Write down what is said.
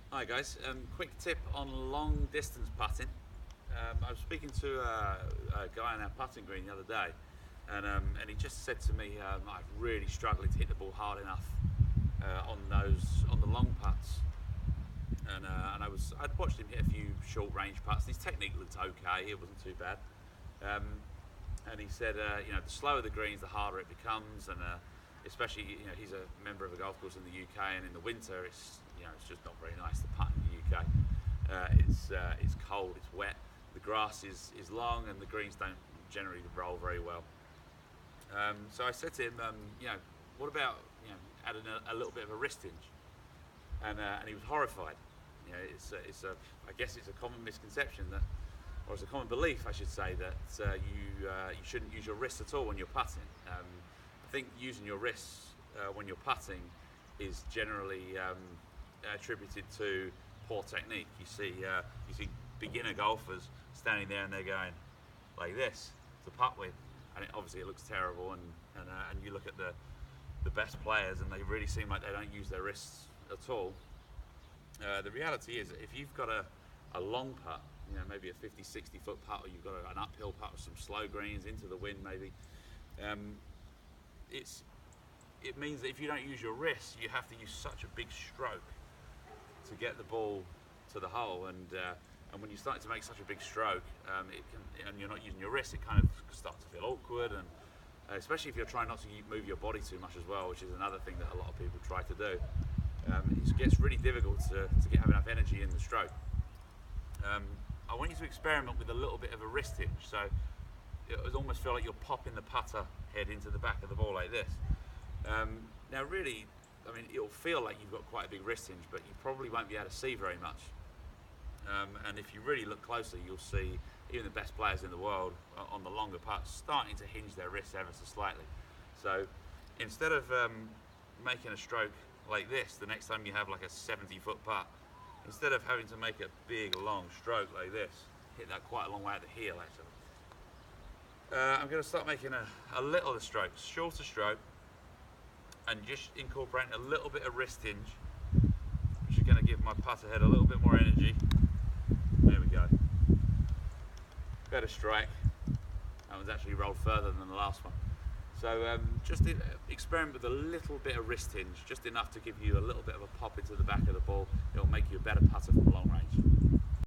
Hi guys, quick tip on long distance putting. I was speaking to a guy on our putting green the other day, and he just said to me, I'm really struggling to hit the ball hard enough on the long putts. And I'd watched him hit a few short range putts. His technique looked okay; it wasn't too bad. Um, and he said, the slower the greens, the harder it becomes, and especially, he's a member of a golf course in the UK, and in the winter, it's just not very nice to putt in the UK. It's cold, it's wet, the grass is long, and the greens don't generally roll very well. So I said to him, what about adding a little bit of a wrist hinge? And he was horrified. I guess it's a common misconception that, or it's a common belief, I should say, that you shouldn't use your wrists at all when you're putting. I think using your wrists when you're putting is generally attributed to poor technique. You see beginner golfers standing there and they're going like this to putt with, and obviously it looks terrible. And you look at the best players, and they really seem like they don't use their wrists at all. The reality is, if you've got a long putt, maybe a 50, 60 foot putt, or you've got an uphill putt with some slow greens into the wind, maybe, um, it means that if you don't use your wrists, you have to use such a big stroke to get the ball to the hole. And when you start to make such a big stroke, and you're not using your wrists, it kind of starts to feel awkward, and especially if you're trying not to move your body too much as well, which is another thing that a lot of people try to do. It gets really difficult to have enough energy in the stroke. I want you to experiment with a little bit of a wrist hinge, so it would almost feel like you're popping the putter head into the back of the ball like this. Now really, it'll feel like you've got quite a big wrist hinge, but you probably won't be able to see very much. And if you really look closer, you'll see even the best players in the world on the longer putts starting to hinge their wrists ever so slightly. So instead of making a stroke like this, the next time you have like a 70-foot putt, instead of having to make a big long stroke like this, hit that quite a long way at the heel actually. I'm going to start making a little stroke, shorter stroke, and just incorporating a little bit of wrist hinge, which is going to give my putter head a little bit more energy. There we go. Better strike. That one's actually rolled further than the last one. So just experiment with a little bit of wrist hinge, just enough to give you a little bit of a pop into the back of the ball. It'll make you a better putter from long range.